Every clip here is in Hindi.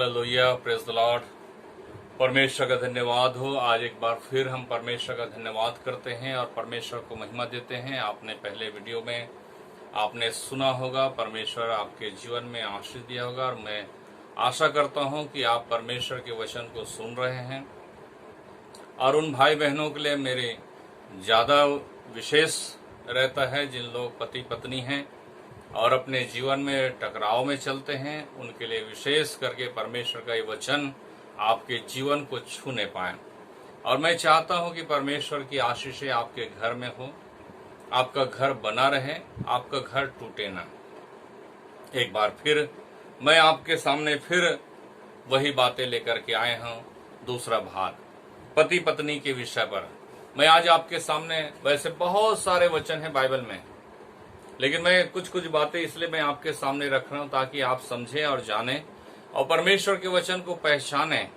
Hallelujah, praise the Lord. परमेश्वर का धन्यवाद हो। आज एक बार फिर हम परमेश्वर का धन्यवाद करते हैं और परमेश्वर को महिमा देते हैं। आपने पहले वीडियो में आपने सुना होगा, परमेश्वर आपके जीवन में आशीष दिया होगा और मैं आशा करता हूं कि आप परमेश्वर के वचन को सुन रहे हैं। और उन भाई बहनों के लिए मेरे ज़्यादा विशेष रहता है जिन लोग पति पत्नी हैं और अपने जीवन में टकराव में चलते हैं, उनके लिए विशेष करके परमेश्वर का ये वचन आपके जीवन को छूने पाए। और मैं चाहता हूं कि परमेश्वर की आशीषें आपके घर में हो, आपका घर बना रहे, आपका घर टूटे ना। एक बार फिर मैं आपके सामने फिर वही बातें लेकर के आए हूं, दूसरा भाग पति पत्नी के विषय पर। मैं आज आपके सामने, वैसे बहुत सारे वचन हैं बाइबल में, लेकिन मैं कुछ बातें इसलिए मैं आपके सामने रख रहा हूं ताकि आप समझें और जानें और परमेश्वर के वचन को पहचानें।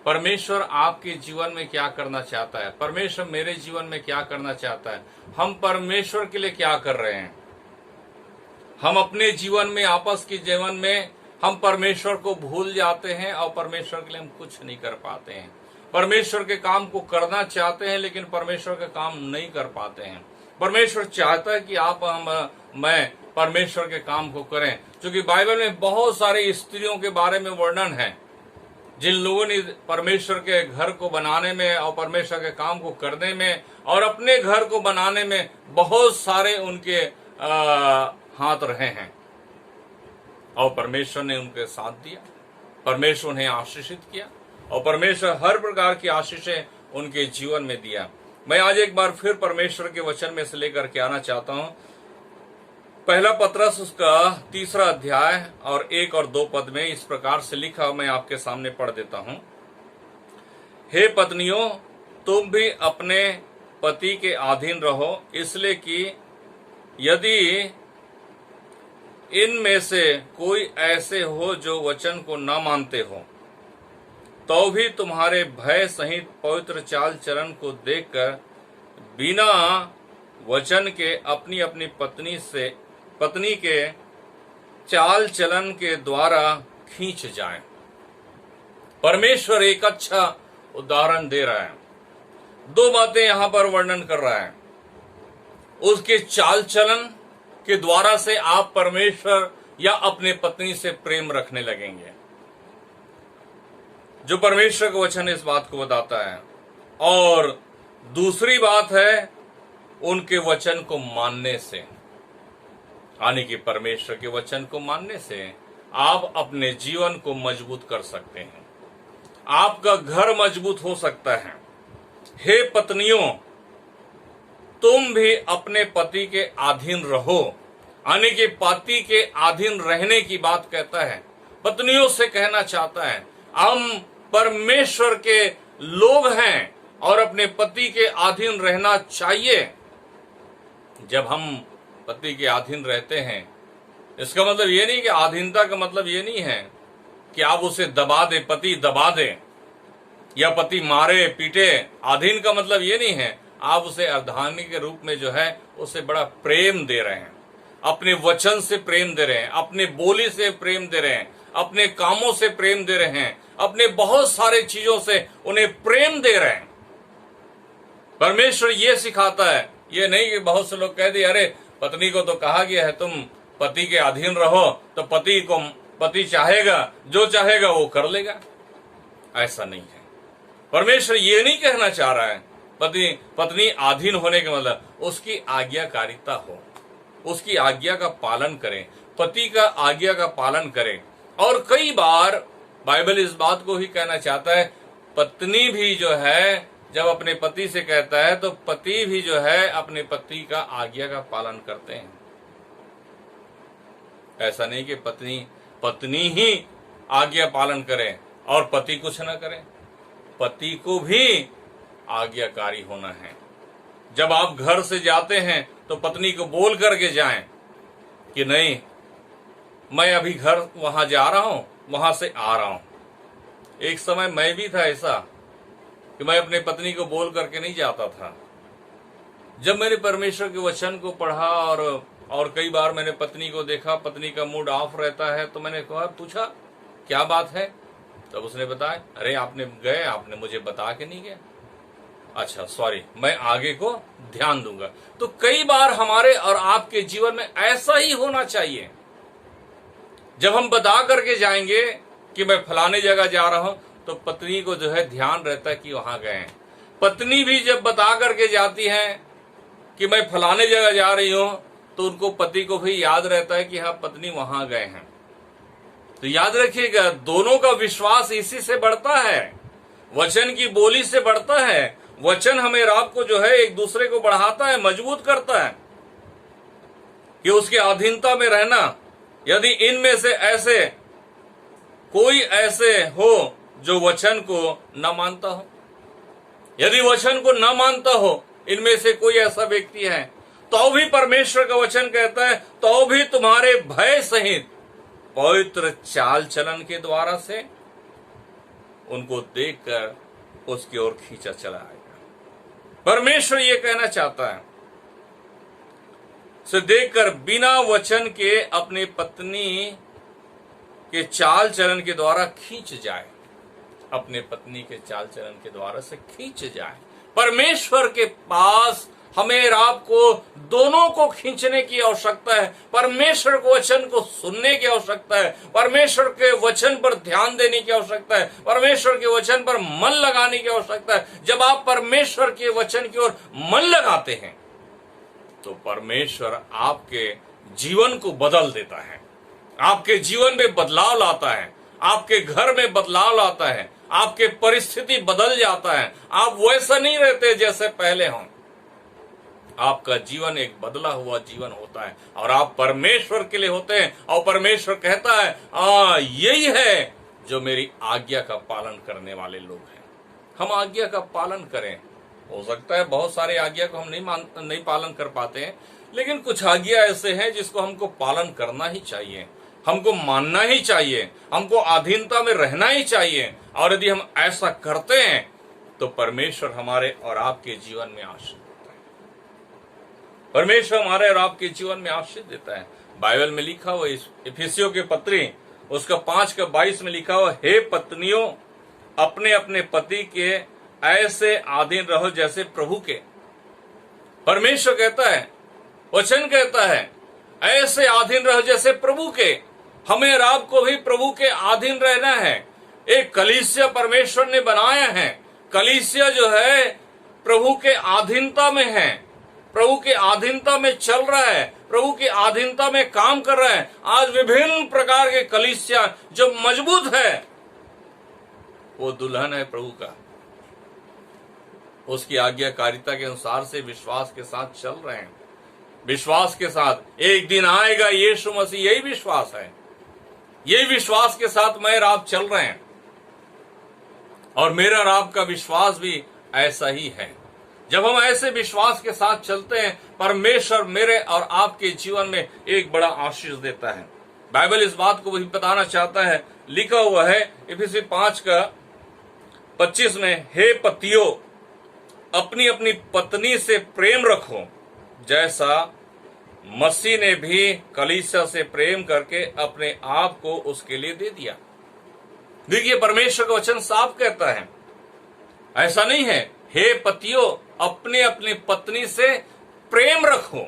परमेश्वर आपके जीवन में क्या करना चाहता है, परमेश्वर मेरे जीवन में क्या करना चाहता है, हम परमेश्वर के लिए क्या कर रहे हैं। हम अपने जीवन में, आपस के जीवन में हम परमेश्वर को भूल जाते हैं और परमेश्वर के लिए हम कुछ नहीं कर पाते हैं। परमेश्वर के काम को करना चाहते हैं लेकिन परमेश्वर का काम नहीं कर पाते हैं। परमेश्वर चाहता है कि मैं परमेश्वर के काम को करें, क्योंकि बाइबल में बहुत सारी स्त्रियों के बारे में वर्णन है जिन लोगों ने परमेश्वर के घर को बनाने में और परमेश्वर के काम को करने में और अपने घर को बनाने में बहुत सारे उनके हाथ रहे हैं और परमेश्वर ने उनके साथ दिया, परमेश्वर उन्हें आशीषित किया और परमेश्वर हर प्रकार की आशीषें उनके जीवन में दिया। मैं आज एक बार फिर परमेश्वर के वचन में से लेकर के आना चाहता हूं। पहला पत्रस उसका 3 अध्याय और 1 और 2 पद में इस प्रकार से लिखा, मैं आपके सामने पढ़ देता हूं। हे पत्नियों, तुम भी अपने पति के अधीन रहो, इसलिए कि यदि इनमें से कोई ऐसे हो जो वचन को न मानते हो, तो भी तुम्हारे भय सहित पवित्र चाल चलन को देखकर बिना वचन के अपनी अपनी पत्नी के चाल चलन के द्वारा खींच जाएं। परमेश्वर एक अच्छा उदाहरण दे रहा है, 2 बातें यहां पर वर्णन कर रहा है। उसके चाल चलन के द्वारा से आप परमेश्वर या अपने पत्नी से प्रेम रखने लगेंगे, जो परमेश्वर का वचन इस बात को बताता है। और दूसरी बात है उनके वचन को मानने से, यानी कि परमेश्वर के वचन को मानने से आप अपने जीवन को मजबूत कर सकते हैं, आपका घर मजबूत हो सकता है। हे पत्नियों, तुम भी अपने पति के अधीन रहो, यानी कि पति के अधीन रहने की बात कहता है, पत्नियों से कहना चाहता है। हम परमेश्वर के लोग हैं और अपने पति के अधीन रहना चाहिए। जब हम पति के अधीन रहते हैं, इसका मतलब ये नहीं कि अधीनता का मतलब ये नहीं है कि आप उसे दबा दे, पति दबा दे या पति मारे पीटे। अधीन का मतलब ये नहीं है, आप उसे अर्धांगिनी के रूप में जो है उसे बड़ा प्रेम दे रहे हैं, अपने वचन से प्रेम दे रहे हैं, अपने बोली से प्रेम दे रहे हैं, अपने कामों से प्रेम दे रहे हैं, अपने बहुत सारे चीजों से उन्हें प्रेम दे रहे हैं। परमेश्वर ये सिखाता है, ये नहीं कि बहुत से लोग कह दिए अरे पत्नी को तो कहा गया है तुम पति के अधीन रहो, तो पति चाहेगा, जो चाहेगा वो कर लेगा। ऐसा नहीं है। परमेश्वर ये नहीं कहना चाह रहा है पत्नी अधीन होने का मतलब उसकी आज्ञाकारिता हो, उसकी आज्ञा का पालन करें, पति का आज्ञा का पालन करें। और कई बार बाइबल इस बात को ही कहना चाहता है, पत्नी भी जो है जब अपने पति से कहता है तो पति भी जो है अपने पति का आज्ञा का पालन करते हैं। ऐसा नहीं कि पत्नी ही आज्ञा पालन करे और पति कुछ न करे, पति को भी आज्ञाकारी होना है। जब आप घर से जाते हैं तो पत्नी को बोल करके जाएं कि नहीं, मैं अभी घर वहां जा रहा हूं, वहां से आ रहा हूं। एक समय मैं भी था ऐसा कि मैं अपने पत्नी को बोल करके नहीं जाता था। जब मैंने परमेश्वर के वचन को पढ़ा और कई बार मैंने पत्नी को देखा, पत्नी का मूड ऑफ रहता है, तो मैंने पूछा क्या बात है, तब उसने बताया, अरे आपने गए, आपने मुझे बता के नहीं गए। अच्छा सॉरी, मैं आगे को ध्यान दूंगा। तो कई बार हमारे और आपके जीवन में ऐसा ही होना चाहिए। जब हम बता करके जाएंगे कि मैं फलाने जगह जा रहा हूं, तो पत्नी को जो है ध्यान रहता है कि वहां गए। पत्नी भी जब बता करके जाती है कि मैं फलाने जगह जा रही हूं, तो उनको पति को भी याद रहता है कि हाँ पत्नी वहां गए हैं। तो याद रखिएगा, दोनों का विश्वास इसी से बढ़ता है, वचन की बोली से बढ़ता है। वचन हमें रात को जो है एक दूसरे को बढ़ाता है, मजबूत करता है कि उसकी अधीनता में रहना। यदि इनमें से ऐसे कोई ऐसे हो जो वचन को न मानता हो, यदि वचन को न मानता हो, इनमें से कोई ऐसा व्यक्ति है, तो भी परमेश्वर का वचन कहता है, तो भी तुम्हारे भय सहित पवित्र चाल चलन के द्वारा से उनको देखकर उसकी ओर खींचा चला आएगा। परमेश्वर ये कहना चाहता है, से देखकर बिना वचन के अपनी पत्नी के चाल चलन के द्वारा खींच जाए, अपने पत्नी के चाल चलन के द्वारा से खींच जाए। परमेश्वर के पास हमें और आपको दोनों को खींचने की आवश्यकता है। परमेश्वर के वचन को सुनने की आवश्यकता है, परमेश्वर के वचन पर ध्यान देने की आवश्यकता है, परमेश्वर के वचन पर मन लगाने की आवश्यकता है। जब आप परमेश्वर के वचन की ओर मन लगाते हैं, तो परमेश्वर आपके जीवन को बदल देता है, आपके जीवन में बदलाव लाता है, आपके घर में बदलाव लाता है, आपके परिस्थिति बदल जाता है। आप वैसा नहीं रहते जैसे पहले हों, आपका जीवन एक बदला हुआ जीवन होता है और आप परमेश्वर के लिए होते हैं। और परमेश्वर कहता है, यही है जो मेरी आज्ञा का पालन करने वाले लोग हैं। हम आज्ञा का पालन करें। हो सकता है बहुत सारे आज्ञा को हम नहीं पालन कर पाते हैं, लेकिन कुछ आज्ञा ऐसे हैं जिसको हमको पालन करना ही चाहिए, हमको मानना ही चाहिए, हमको अधीनता में रहना ही चाहिए। और यदि हम ऐसा करते हैं तो परमेश्वर हमारे और आपके जीवन में आशीष देता है। परमेश्वर हमारे और आपके जीवन में आशीष देता है। बाइबल में लिखा हुआ, इफिसियों के पत्री उसका 5:22 में लिखा हुआ, हे पत्नियों अपने अपने पति के ऐसे अधीन रहो जैसे प्रभु के। परमेश्वर कहता है, वचन कहता है, ऐसे अधीन रहो जैसे प्रभु के। हमें और आपको भी प्रभु के अधीन रहना है। एक कलीसिया परमेश्वर ने बनाया है, कलीसिया जो है प्रभु के अधीनता में है, प्रभु के अधीनता में चल रहा है, प्रभु की अधीनता में काम कर रहा है। आज विभिन्न प्रकार के कलीसिया जो मजबूत है, वो दुल्हन है प्रभु का, उसकी आज्ञाकारिता के अनुसार से विश्वास के साथ चल रहे हैं, विश्वास के साथ एक दिन आएगा यीशु मसीह, यही विश्वास है, यही विश्वास के साथ मैं और आप चल रहे हैं। और मेरा और आपका विश्वास भी ऐसा ही है। जब हम ऐसे विश्वास के साथ चलते हैं, परमेश्वर मेरे और आपके जीवन में एक बड़ा आशीष देता है। बाइबल इस बात को भी बताना चाहता है, लिखा हुआ है इफिसी 5:25 में, हे पतियों अपनी अपनी पत्नी से प्रेम रखो जैसा मसीह ने भी कलीसिया से प्रेम करके अपने आप को उसके लिए दे दिया। देखिए परमेश्वर का वचन साफ कहता है, ऐसा नहीं है, हे पतियों अपने अपनी पत्नी से प्रेम रखो।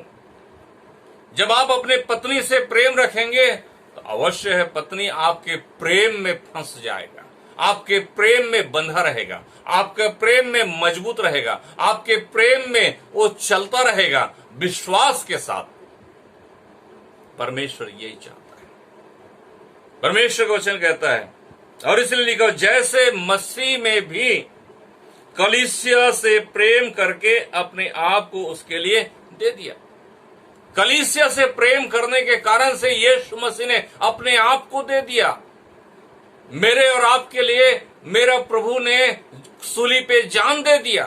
जब आप अपने पत्नी से प्रेम रखेंगे तो अवश्य है पत्नी आपके प्रेम में फंस जाएगा, आपके प्रेम में बंधा रहेगा, आपके प्रेम में मजबूत रहेगा, आपके प्रेम में वो चलता रहेगा विश्वास के साथ। परमेश्वर यही चाहता है। परमेश्वर का वचन कहता है, और इसलिए लिखा, जैसे मसीह में भी कलीसिया से प्रेम करके अपने आप को उसके लिए दे दिया। कलीसिया से प्रेम करने के कारण से यीशु मसीह ने अपने आप को दे दिया। मेरे और आपके लिए मेरा प्रभु ने सूली पे जान दे दिया।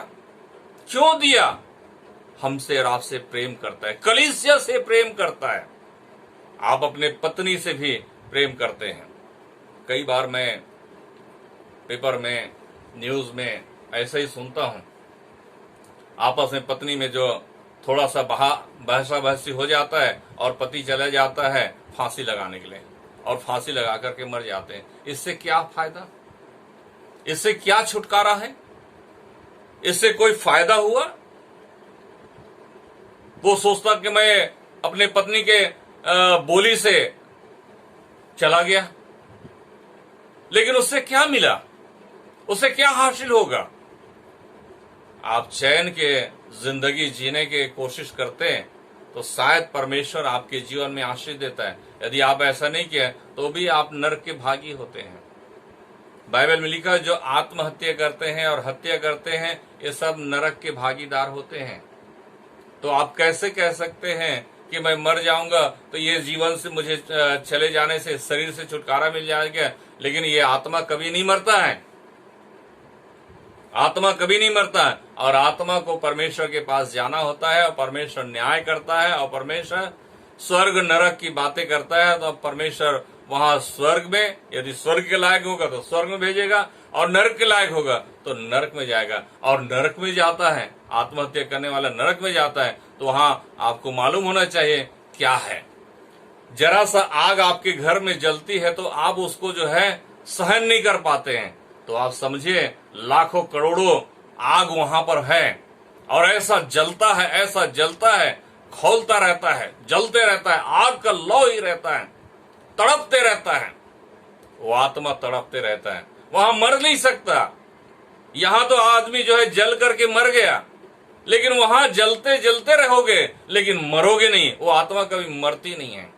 क्यों दिया? हमसे और आपसे प्रेम करता है, कलीसिया से प्रेम करता है। आप अपने पत्नी से भी प्रेम करते हैं। कई बार मैं पेपर में, न्यूज में ऐसा ही सुनता हूं, आपस में पत्नी में जो थोड़ा सा बहसा बहसी हो जाता है और पति चला जाता है फांसी लगाने के लिए, और फांसी लगा करके मर जाते हैं। इससे क्या फायदा? इससे क्या छुटकारा है? इससे कोई फायदा हुआ? वो सोचता कि मैं अपने पत्नी के बोली से चला गया, लेकिन उससे क्या मिला? उससे क्या हासिल होगा? आप चैन के जिंदगी जीने की कोशिश करते हैं तो शायद परमेश्वर आपके जीवन में आशीष देता है। यदि आप ऐसा नहीं किया तो भी आप नरक के भागी होते हैं। बाइबल में लिखा है, जो आत्महत्या करते हैं और हत्या करते हैं ये सब नरक के भागीदार होते हैं। तो आप कैसे कह सकते हैं कि मैं मर जाऊंगा तो ये जीवन से मुझे चले जाने से, शरीर से छुटकारा मिल जाएगा, लेकिन ये आत्मा कभी नहीं मरता है। आत्मा कभी नहीं मरता है और आत्मा को परमेश्वर के पास जाना होता है और परमेश्वर न्याय करता है और परमेश्वर स्वर्ग नरक की बातें करता है। तो परमेश्वर वहां स्वर्ग में, यदि स्वर्ग के लायक होगा तो स्वर्ग में भेजेगा और नरक के लायक होगा तो नरक में जाएगा। और नरक में जाता है, आत्महत्या करने वाला नरक में जाता है, तो वहां आपको मालूम होना चाहिए क्या है। जरा सा आग आपके घर में जलती है तो आप उसको जो है सहन नहीं कर पाते हैं, तो आप समझिए लाखों करोड़ों आग वहां पर है और ऐसा जलता है, ऐसा जलता है, खौलता रहता है, जलते रहता है, आग का लौ ही रहता है, तड़पते रहता है। वो आत्मा तड़पते रहता है, वहां मर नहीं सकता। यहां तो आदमी जो है जल करके मर गया, लेकिन वहां जलते जलते रहोगे लेकिन मरोगे नहीं। वो आत्मा कभी मरती नहीं है।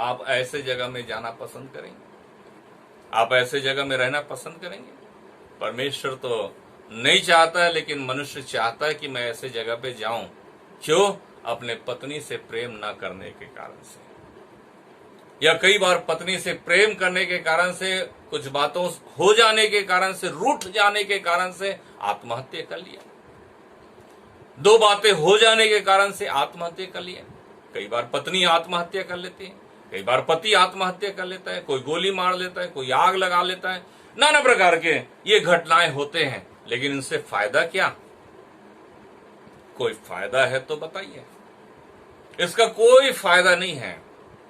आप ऐसे जगह में जाना पसंद करेंगे? आप ऐसे जगह में रहना पसंद करेंगे? परमेश्वर तो नहीं चाहता है, लेकिन मनुष्य चाहता है कि मैं ऐसे जगह पे जाऊं। क्यों? अपने पत्नी से प्रेम ना करने के कारण से, या कई बार पत्नी से प्रेम करने के कारण से, कुछ बातों हो जाने के कारण से, रूठ जाने के कारण से आत्महत्या कर लिया। दो बातें हो जाने के कारण से आत्महत्या कर लिया। कई बार पत्नी आत्महत्या कर लेती है, कई बार पति आत्महत्या कर लेता है, कोई गोली मार लेता है, कोई आग लगा लेता है। नाना प्रकार के ये घटनाएं होते हैं, लेकिन इनसे फायदा क्या? कोई फायदा है तो बताइए। इसका कोई फायदा नहीं है।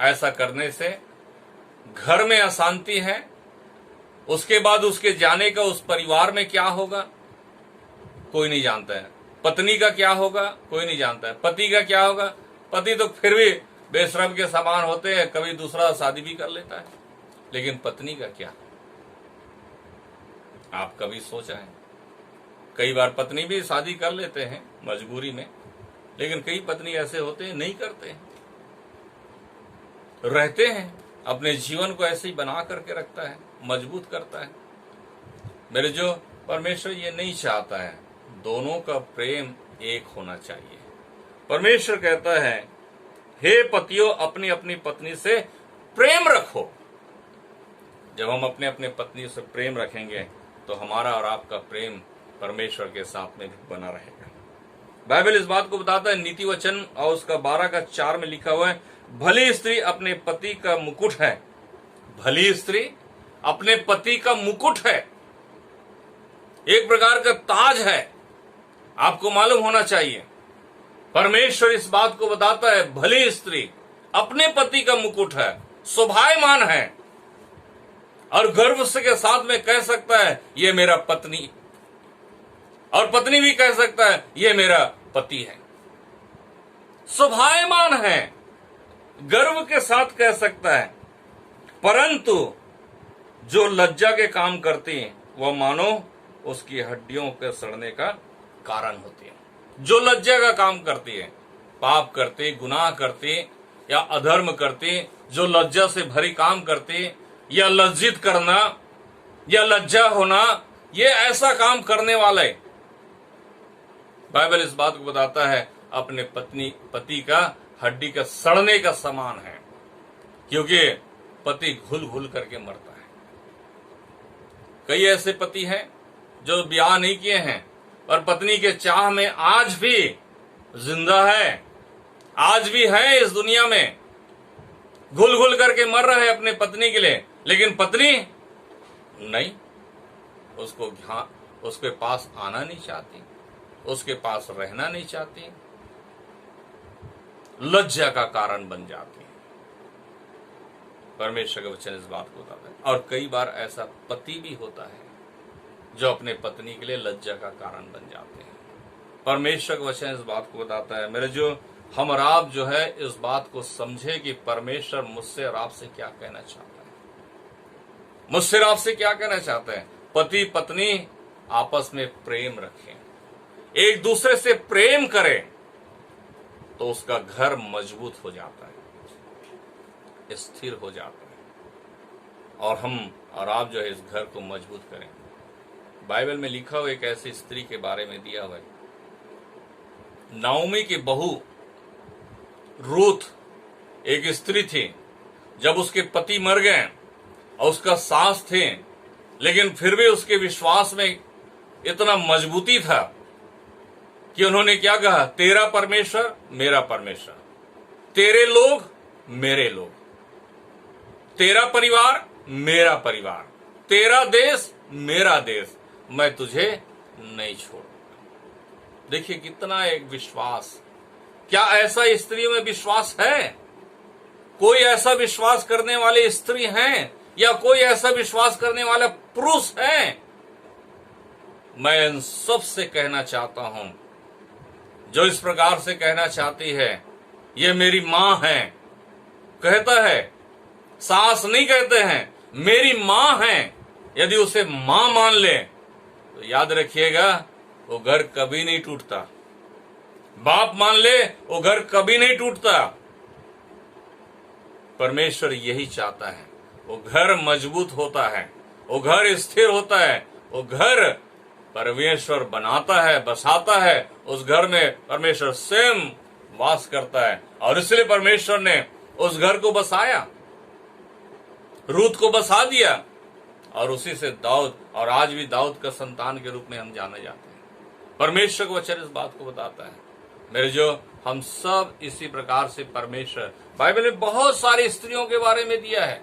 ऐसा करने से घर में अशांति है, उसके बाद उसके जाने का उस परिवार में क्या होगा कोई नहीं जानता है। पत्नी का क्या होगा कोई नहीं जानता है। पति का क्या होगा? पति तो फिर भी बेशरम के समान होते हैं, कभी दूसरा शादी भी कर लेता है, लेकिन पत्नी का क्या? आप कभी सोचा है? कई बार पत्नी भी शादी कर लेते हैं मजबूरी में, लेकिन कई पत्नी ऐसे होते हैं नहीं करते हैं, रहते हैं, अपने जीवन को ऐसे ही बना करके रखता है, मजबूत करता है। मेरे जो परमेश्वर ये नहीं चाहता है, दोनों का प्रेम एक होना चाहिए। परमेश्वर कहता है, हे पतियों अपनी अपनी पत्नी से प्रेम रखो। जब हम अपने अपने पत्नी से प्रेम रखेंगे तो हमारा और आपका प्रेम परमेश्वर के साथ में भी बना रहेगा। बाइबल इस बात को बताता है, नीति वचन और उसका 12:4 में लिखा हुआ है, भली स्त्री अपने पति का मुकुट है। भली स्त्री अपने पति का मुकुट है, एक प्रकार का ताज है। आपको मालूम होना चाहिए, परमेश्वर इस बात को बताता है, भली स्त्री अपने पति का मुकुट है, शोभायमान है, और गर्व से के साथ में कह सकता है ये मेरा पत्नी, और पत्नी भी कह सकता है ये मेरा पति है। शोभायमान है, गर्व के साथ कह सकता है। परंतु जो लज्जा के काम करती है वह मानो उसकी हड्डियों के सड़ने का कारण होती है। जो लज्जा का काम करती है, पाप करती, गुनाह करती या अधर्म करती, जो लज्जा से भरी काम करती, या लज्जित करना या लज्जा होना, ये ऐसा काम करने वाले, बाइबल इस बात को बताता है, अपने पति का हड्डी का सड़ने का समान है, क्योंकि पति घुल घुल करके मरता है। कई ऐसे पति हैं जो ब्याह नहीं किए हैं और पत्नी के चाह में आज भी जिंदा है, आज भी है इस दुनिया में, घुल घुल करके मर रहे हैं अपने पत्नी के लिए, लेकिन पत्नी नहीं, उसके पास आना नहीं चाहती, उसके पास रहना नहीं चाहती, लज्जा का कारण बन जाती है। परमेश्वर का वचन इस बात को बताता है। और कई बार ऐसा पति भी होता है जो अपने पत्नी के लिए लज्जा का कारण बन जाते हैं। परमेश्वर का वचन इस बात को बताता है। मेरे जो हम और आप जो है इस बात को समझे कि परमेश्वर मुझसे और आपसे क्या कहना चाहता है। मुझसे और आपसे क्या कहना चाहता है। पति पत्नी आपस में प्रेम रखें, एक दूसरे से प्रेम करें, तो उसका घर मजबूत हो जाता है, स्थिर हो जाता है, और हम और आप जो है इस घर को मजबूत करें। बाइबल में लिखा हुआ एक ऐसी स्त्री के बारे में दिया हुआ है। नाओमी की बहू रूथ एक स्त्री थी। जब उसके पति मर गए और उसका सास थे, लेकिन फिर भी उसके विश्वास में इतना मजबूती था कि उन्होंने क्या कहा, तेरा परमेश्वर मेरा परमेश्वर, तेरे लोग मेरे लोग, तेरा परिवार मेरा परिवार, तेरा देश मेरा देश, मैं तुझे नहीं छोड़ूंगा। देखिए कितना एक विश्वास। क्या ऐसा स्त्रियों में विश्वास है? कोई ऐसा विश्वास करने वाली स्त्री हैं या कोई ऐसा विश्वास करने वाला पुरुष है? मैं इन सब से कहना चाहता हूं जो इस प्रकार से कहना चाहती है, ये मेरी मां है, कहता है, सास नहीं कहते हैं, मेरी मां है। यदि उसे मां मान ले तो याद रखिएगा वो घर कभी नहीं टूटता। बाप मान ले वो घर कभी नहीं टूटता। परमेश्वर यही चाहता है, वो घर मजबूत होता है, वो घर स्थिर होता है, वो घर परमेश्वर बनाता है, बसाता है। उस घर में परमेश्वर स्वयं वास करता है, और इसलिए परमेश्वर ने उस घर को बसाया, रूत को बसा दिया, और उसी से दाऊद, और आज भी दाऊद का संतान के रूप में हम जाने जाते हैं। परमेश्वर का वचन इस बात को बताता है। मेरे जो हम सब इसी प्रकार से परमेश्वर, बाइबल में बहुत सारी स्त्रियों के बारे में दिया है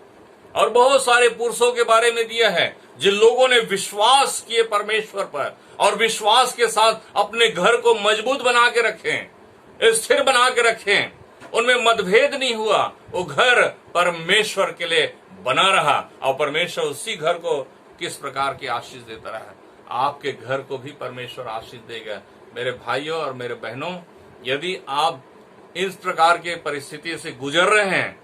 और बहुत सारे पुरुषों के बारे में दिया है, जिन लोगों ने विश्वास किए परमेश्वर पर और विश्वास के साथ अपने घर को मजबूत बना के रखें, स्थिर बना के रखें, उनमें मतभेद नहीं हुआ, वो घर परमेश्वर के लिए बना रहा, और परमेश्वर उसी घर को किस प्रकार की आशीष देता रहा। आपके घर को भी परमेश्वर आशीष देगा। मेरे भाइयों और मेरे बहनों, यदि आप इस प्रकार के परिस्थिति से गुजर रहे हैं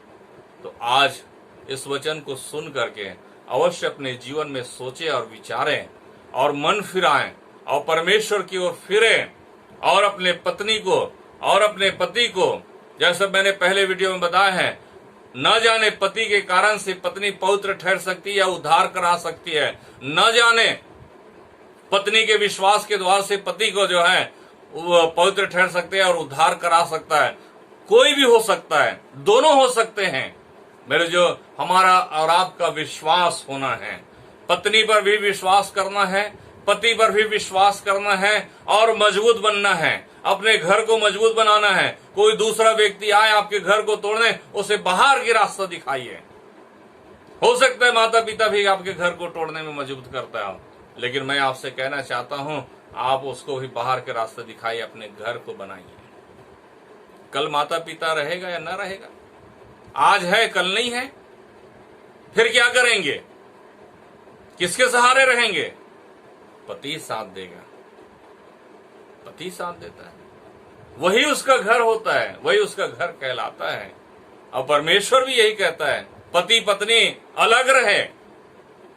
तो आज इस वचन को सुन करके अवश्य अपने जीवन में सोचें और विचारें और मन फिराएं और परमेश्वर की ओर फिरें, और अपने पत्नी को और अपने पति को, जैसे मैंने पहले वीडियो में बताया है, न जाने पति के कारण से पत्नी पवित्र ठहर सकती है या उद्धार करा सकती है, न जाने पत्नी के विश्वास के द्वार से पति को जो है वो पवित्र ठहर सकते हैं और उद्धार करा सकता है। कोई भी हो सकता है, दोनों हो सकते हैं। मेरे जो हमारा और आपका विश्वास होना है, पत्नी पर भी विश्वास करना है, पति पर भी विश्वास करना है और मजबूत बनना है, अपने घर को मजबूत बनाना है। कोई दूसरा व्यक्ति आए आपके घर को तोड़ने, उसे बाहर की रास्ता दिखाइए। हो सकता है माता पिता भी आपके घर को तोड़ने में मजबूत करता है, लेकिन मैं आपसे कहना चाहता हूं, आप उसको भी बाहर के रास्ते दिखाइए, अपने घर को बनाइए। कल माता पिता रहेगा या न रहेगा, आज है कल नहीं है, फिर क्या करेंगे? किसके सहारे रहेंगे? पति साथ देगा, पति साथ देता है, वही उसका घर होता है, वही उसका घर कहलाता है। और परमेश्वर भी यही कहता है, पति पत्नी अलग रहे,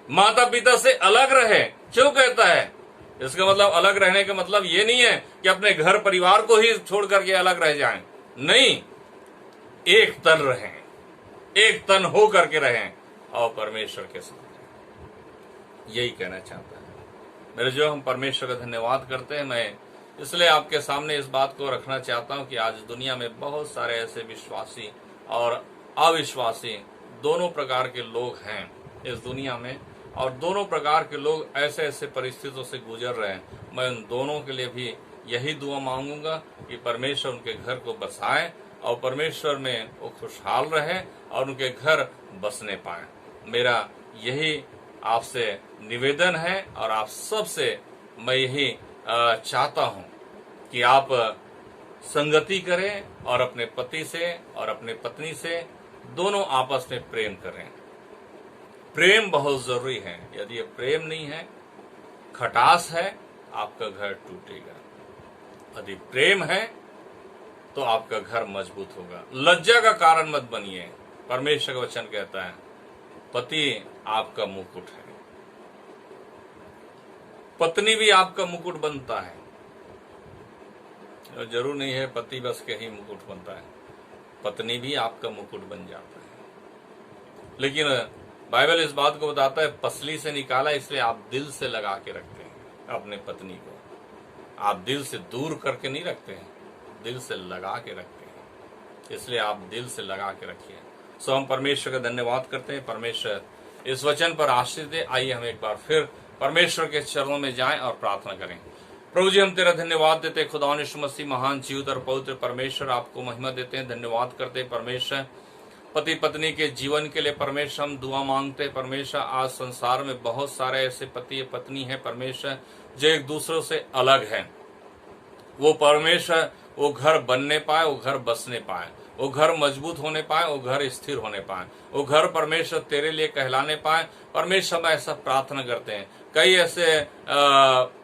माता पिता से अलग रहे। क्यों कहता है? इसका मतलब अलग रहने का मतलब ये नहीं है कि अपने घर परिवार को ही छोड़ करके अलग रह जाएं, नहीं, एक तन रहें, एक तन हो करके रहें और परमेश्वर के साथ। यही कहना चाहता है। मेरे जो हम परमेश्वर का धन्यवाद करते हैं। मैं इसलिए आपके सामने इस बात को रखना चाहता हूं कि आज दुनिया में बहुत सारे ऐसे विश्वासी और अविश्वासी दोनों प्रकार के लोग हैं इस दुनिया में, और दोनों प्रकार के लोग ऐसे ऐसे परिस्थितियों से गुजर रहे हैं। मैं उन दोनों के लिए भी यही दुआ मांगूंगा कि परमेश्वर उनके घर को बसाए और परमेश्वर में वो खुशहाल रहे और उनके घर बसने पाए। मेरा यही आपसे निवेदन है और आप सबसे मैं यही चाहता हूं कि आप संगति करें और अपने पति से और अपने पत्नी से दोनों आपस में प्रेम करें। प्रेम बहुत जरूरी है। यदि ये प्रेम नहीं है, खटास है आपका घर टूटेगा, यदि प्रेम है तो आपका घर मजबूत होगा। लज्जा का कारण मत बनिए। परमेश्वर का वचन कहता है पति आपका मुकुट है, पत्नी भी आपका मुकुट बनता है। जरूर नहीं है पति बस के ही मुकुट बनता है, पत्नी भी आपका मुकुट बन जाता है। लेकिन बाइबल इस बात को बताता है पसली से निकाला, इसलिए आप दिल से लगा के रखते हैं अपने पत्नी को। आप दिल से दूर करके नहीं रखते हैं, दिल से लगा के रखते हैं, इसलिए आप दिल से लगा के रखिए। सो हम परमेश्वर का धन्यवाद करते हैं। परमेश्वर इस वचन पर आशीष दे। आइए हम एक बार फिर परमेश्वर के चरणों में जाएं और प्रार्थना करें। प्रभु जी, हम तेरा धन्यवाद देते हैं खुदा यीशु मसीह, महान जीवित और पवित्र परमेश्वर, आपको महिमा देते हैं, धन्यवाद करते हैं परमेश्वर। पति पत्नी के जीवन के लिए परमेश्वर हम दुआ मांगते हैं परमेश्वर। आज संसार में बहुत सारे ऐसे पति पत्नी हैं परमेश्वर जो एक दूसरे से अलग हैं। वो परमेश्वर वो घर बनने पाए, वो घर बसने पाए, वो घर मजबूत होने पाए, वो घर स्थिर होने पाए, वो घर परमेश्वर तेरे लिए कहलाने पाए। परमेश्वर हम ऐसा प्रार्थना करते हैं। कई ऐसे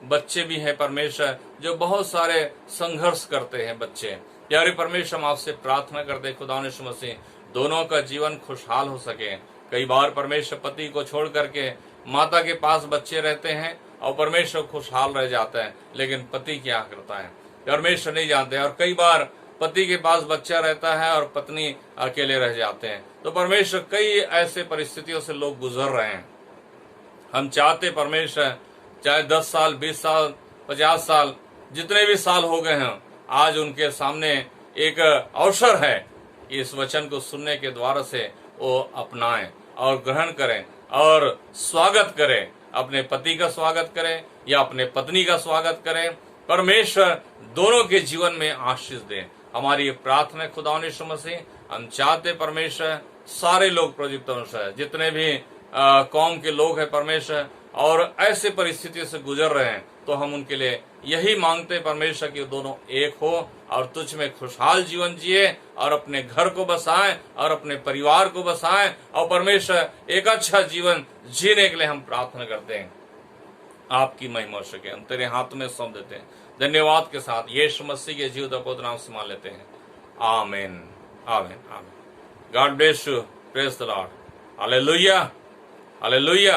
बच्चे भी हैं परमेश्वर जो बहुत सारे संघर्ष करते हैं बच्चे। प्यारे परमेश्वर हम आपसे प्रार्थना करते हैं खुदा यीशु मसीह दोनों का जीवन खुशहाल हो सके। कई बार परमेश्वर पति को छोड़ करके माता के पास बच्चे रहते हैं और परमेश्वर खुशहाल रह जाता है, लेकिन पति क्या करता है परमेश्वर नहीं जानते। और कई बार पति के पास बच्चा रहता है और पत्नी अकेले रह जाते हैं। तो परमेश्वर कई ऐसे परिस्थितियों से लोग गुजर रहे हैं। हम चाहते परमेश्वर चाहे 10 साल 20 साल 50 साल जितने भी साल हो गए हैं, आज उनके सामने एक अवसर है कि इस वचन को सुनने के द्वारा से वो अपनाएं और ग्रहण करें और स्वागत करें, अपने पति का स्वागत करें या अपने पत्नी का स्वागत करें। परमेश्वर दोनों के जीवन में आशीष दें। हमारी ये प्रार्थना खुदा यीशु मसीह। हम चाहते परमेश्वर सारे लोग प्रोजेक्ट जितने भी कौम के लोग हैं परमेश्वर और ऐसे परिस्थितियों से गुजर रहे हैं, तो हम उनके लिए यही मांगते हैं परमेश्वर कि दोनों एक हो और तुझ में खुशहाल जीवन जिए और अपने घर को बसाएं और अपने परिवार को बसाएं और परमेश्वर एक अच्छा जीवन जीने के लिए हम प्रार्थना करते हैं। आपकी महिमा हो सके हम तेरे हाथ में सौंप देते हैं। धन्यवाद के साथ यीशु मसीह के जीवित और पवित्र नाम से मान लेते हैं। आमीन आमीन आमीन। God bless you. Praise the Lord. Hallelujah hallelujah.